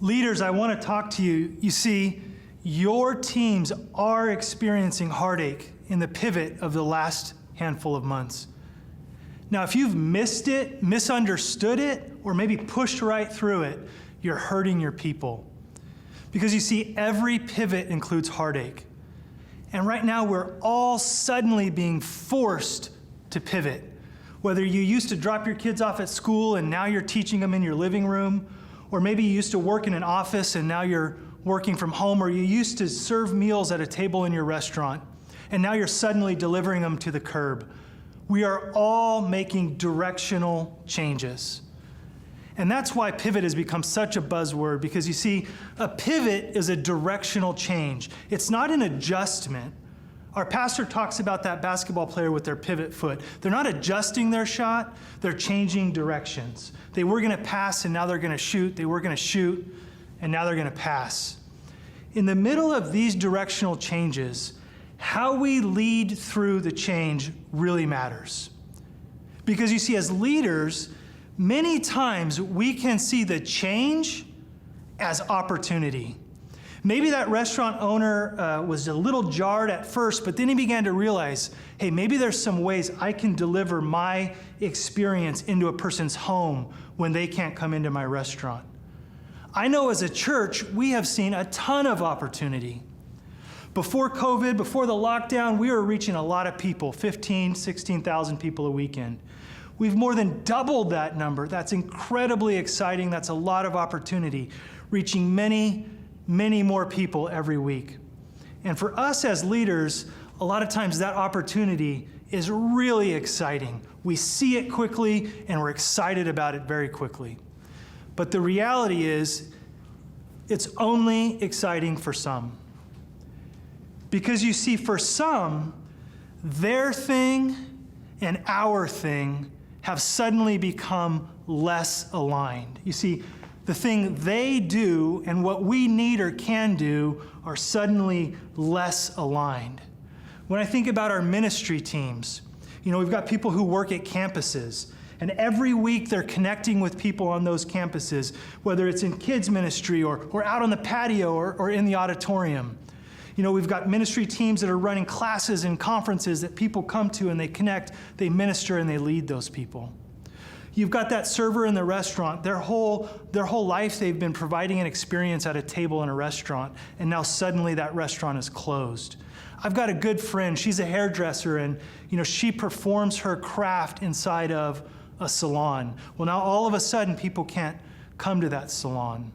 Leaders, I want to talk to you. You see, your teams are experiencing heartache in the pivot of the last handful of months. Now, if you've missed it, misunderstood it, or maybe pushed right through it, you're hurting your people. Because you see, every pivot includes heartache. And right now, we're all suddenly being forced to pivot. Whether you used to drop your kids off at school and now you're teaching them in your living room, or maybe you used to work in an office and now you're working from home, or you used to serve meals at a table in your restaurant, and now you're suddenly delivering them to the curb. We are all making directional changes. And that's why pivot has become such a buzzword, because you see, a pivot is a directional change. It's not an adjustment. Our pastor talks about that basketball player with their pivot foot. They're not adjusting their shot, they're changing directions. They were going to pass and now they're going to shoot. They were going to shoot and now they're going to pass. In the middle of these directional changes, how we lead through the change really matters. Because you see, as leaders, many times we can see the change as opportunity. Maybe that restaurant owner was a little jarred at first, but then he began to realize, hey, maybe there's some ways I can deliver my experience into a person's home when they can't come into my restaurant. I know as a church, we have seen a ton of opportunity. Before COVID, before the lockdown, we were reaching a lot of people, 15,000, 16,000 people a weekend. We've more than doubled that number. That's incredibly exciting. That's a lot of opportunity, reaching many, many more people every week. And for us as leaders, a lot of times that opportunity is really exciting. We see it quickly and we're excited about it very quickly. But the reality is, it's only exciting for some. Because you see, for some, their thing and our thing have suddenly become less aligned. You see, the thing they do and what we need or can do are suddenly less aligned. When I think about our ministry teams, we've got people who work at campuses, and every week they're connecting with people on those campuses, whether it's in kids ministry or out on the patio or in the auditorium. We've got ministry teams that are running classes and conferences that people come to and they connect, they minister, and they lead those people. You've got that server in the restaurant. Their whole life they've been providing an experience at a table in a restaurant, and now suddenly that restaurant is closed. I've got a good friend. She's a hairdresser, and she performs her craft inside of a salon. Well, now all of a sudden people can't come to that salon.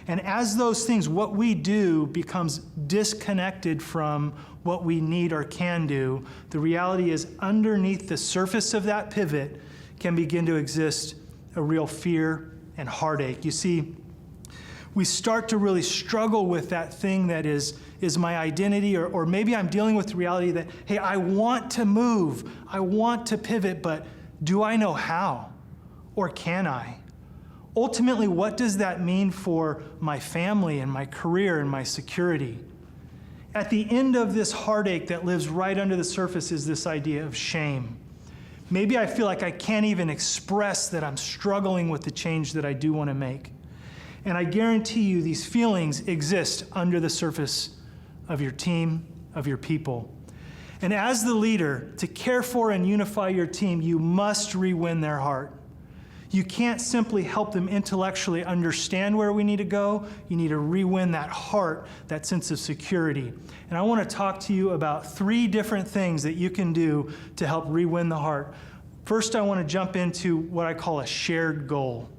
And as those things, what we do becomes disconnected from what we need or can do. The reality is, underneath the surface of that pivot can begin to exist a real fear and heartache. You see, we start to really struggle with that thing that is my identity, or maybe I'm dealing with the reality that, hey, I want to move, I want to pivot, but do I know how? Or can I? Ultimately, what does that mean for my family and my career and my security? At the end of this heartache that lives right under the surface is this idea of shame. Maybe I feel like I can't even express that I'm struggling with the change that I do want to make. And I guarantee you these feelings exist under the surface of your team, of your people. And as the leader, to care for and unify your team, you must re-win their heart. You can't simply help them intellectually understand where we need to go. You need to re-win that heart, that sense of security. And I want to talk to you about 3 different things that you can do to help re-win the heart. First, I want to jump into what I call a shared goal.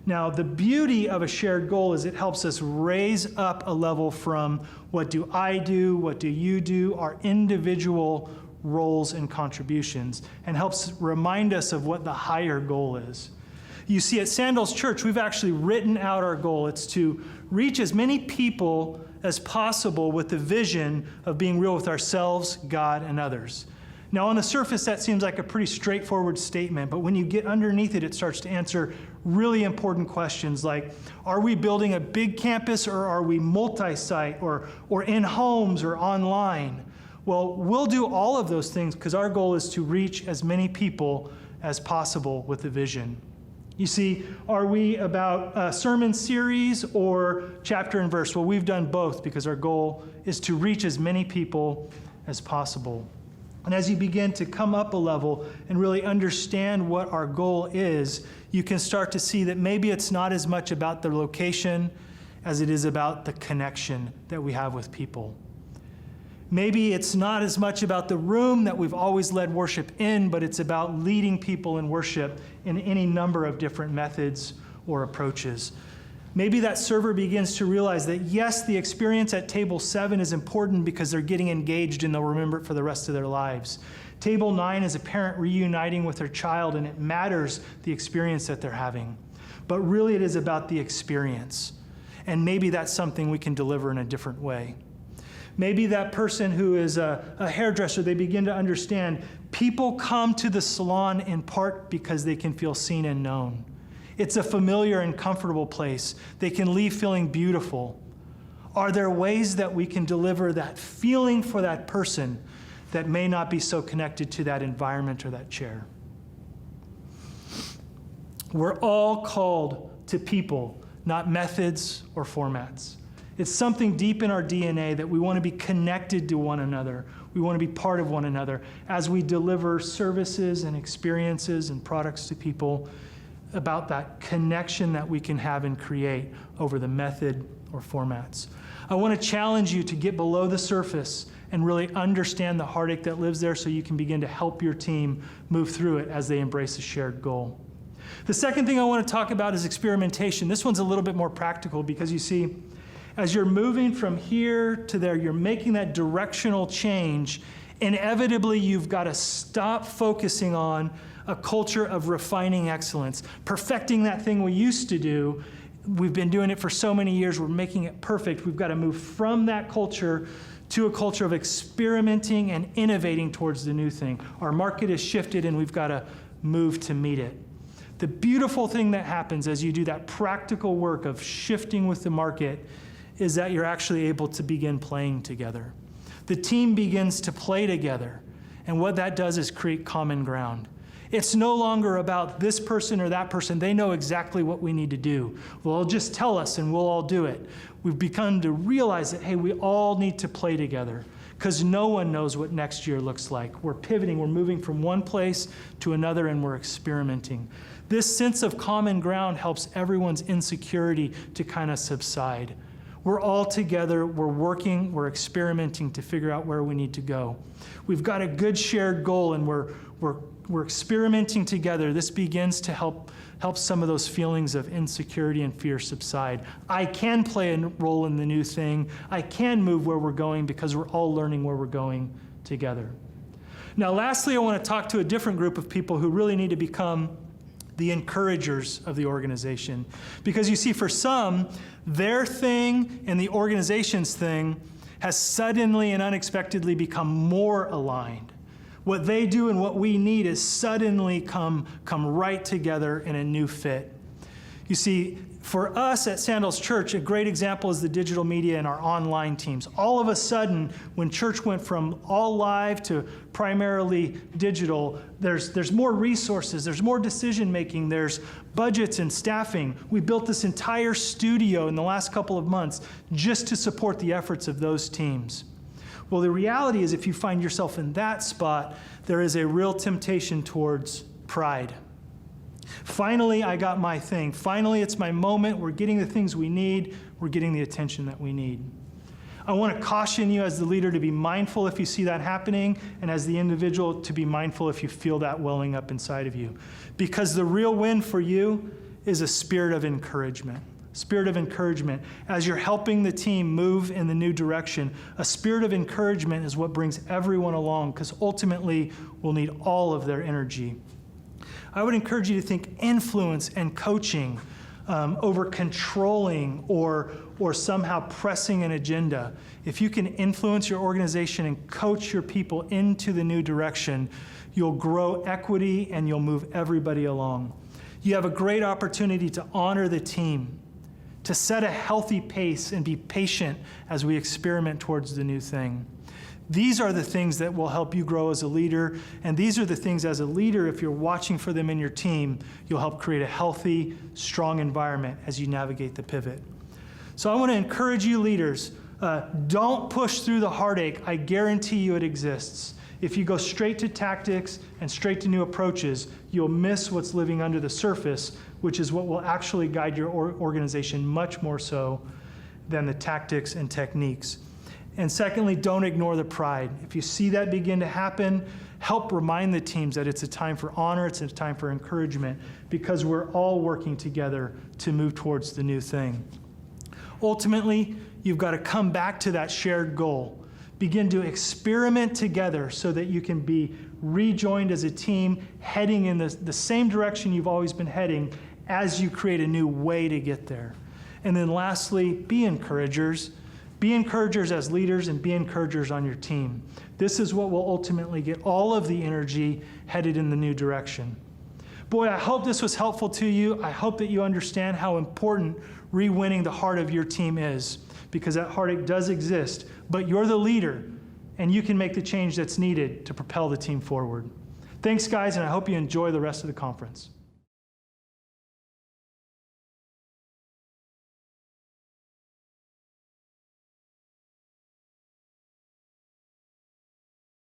Now, the beauty of a shared goal is it helps us raise up a level from what do I do, what do you do, our individual roles and contributions, and helps remind us of what the higher goal is. You see, at Sandals Church, we've actually written out our goal. It's to reach as many people as possible with the vision of being real with ourselves, God, and others. Now, on the surface, that seems like a pretty straightforward statement, but when you get underneath it, it starts to answer really important questions like, are we building a big campus, or are we multi-site, or in homes, or online? Well, we'll do all of those things because our goal is to reach as many people as possible with the vision. You see, are we about a sermon series or chapter and verse? Well, we've done both because our goal is to reach as many people as possible. And as you begin to come up a level and really understand what our goal is, you can start to see that maybe it's not as much about the location as it is about the connection that we have with people. Maybe it's not as much about the room that we've always led worship in, but it's about leading people in worship in any number of different methods or approaches. Maybe that server begins to realize that, yes, the experience at table 7 is important because they're getting engaged and they'll remember it for the rest of their lives. Table 9 is a parent reuniting with their child, and it matters the experience that they're having. But really it is about the experience. And maybe that's something we can deliver in a different way. Maybe that person who is a hairdresser, they begin to understand people come to the salon in part because they can feel seen and known. It's a familiar and comfortable place. They can leave feeling beautiful. Are there ways that we can deliver that feeling for that person that may not be so connected to that environment or that chair? We're all called to people, not methods or formats. It's something deep in our DNA that we want to be connected to one another. We want to be part of one another as we deliver services and experiences and products to people, about that connection that we can have and create over the method or formats. I want to challenge you to get below the surface and really understand the heartache that lives there so you can begin to help your team move through it as they embrace a shared goal. The second thing I want to talk about is experimentation. This one's a little bit more practical because you see, as you're moving from here to there, you're making that directional change. Inevitably, you've got to stop focusing on a culture of refining excellence, perfecting that thing we used to do. We've been doing it for so many years, we're making it perfect. We've got to move from that culture to a culture of experimenting and innovating towards the new thing. Our market has shifted and we've got to move to meet it. The beautiful thing that happens as you do that practical work of shifting with the market is that you're actually able to begin playing together. The team begins to play together, and what that does is create common ground. It's no longer about this person or that person. They know exactly what we need to do. Well, just tell us and we'll all do it. We've begun to realize that, hey, we all need to play together because no one knows what next year looks like. We're pivoting, we're moving from one place to another, and we're experimenting. This sense of common ground helps everyone's insecurity to kind of subside. We're all together, we're working, we're experimenting to figure out where we need to go. We've got a good shared goal and we're experimenting together. This begins to help some of those feelings of insecurity and fear subside. I can play a role in the new thing. I can move where we're going because we're all learning where we're going together. Now, lastly, I want to talk to a different group of people who really need to become the encouragers of the organization. Because you see, for some, their thing and the organization's thing has suddenly and unexpectedly become more aligned. What they do and what we need is suddenly come right together in a new fit. You see, for us at Sandals Church, a great example is the digital media and our online teams. All of a sudden, when church went from all live to primarily digital, there's more resources, there's more decision making, there's budgets and staffing. We built this entire studio in the last couple of months just to support the efforts of those teams. Well, the reality is if you find yourself in that spot, there is a real temptation towards pride. Finally, I got my thing. Finally, it's my moment. We're getting the things we need. We're getting the attention that we need. I want to caution you as the leader to be mindful if you see that happening, and as the individual to be mindful if you feel that welling up inside of you. Because the real win for you is a spirit of encouragement. Spirit of encouragement. As you're helping the team move in the new direction, a spirit of encouragement is what brings everyone along, because ultimately we'll need all of their energy. I would encourage you to think influence and coaching over controlling or somehow pressing an agenda. If you can influence your organization and coach your people into the new direction, you'll grow equity and you'll move everybody along. You have a great opportunity to honor the team, to set a healthy pace and be patient as we experiment towards the new thing. These are the things that will help you grow as a leader, and these are the things as a leader, if you're watching for them in your team, you'll help create a healthy, strong environment as you navigate the pivot. So I want to encourage you leaders, don't push through the heartache. I guarantee you it exists. If you go straight to tactics and straight to new approaches, you'll miss what's living under the surface, which is what will actually guide your organization much more so than the tactics and techniques. And secondly, don't ignore the pride. If you see that begin to happen, help remind the teams that it's a time for honor, it's a time for encouragement, because we're all working together to move towards the new thing. Ultimately, you've got to come back to that shared goal. Begin to experiment together so that you can be rejoined as a team, heading in the same direction you've always been heading as you create a new way to get there. And then lastly, be encouragers. Be encouragers as leaders and be encouragers on your team. This is what will ultimately get all of the energy headed in the new direction. Boy, I hope this was helpful to you. I hope that you understand how important re-winning the heart of your team is, because that heartache does exist, but you're the leader and you can make the change that's needed to propel the team forward. Thanks, guys, and I hope you enjoy the rest of the conference.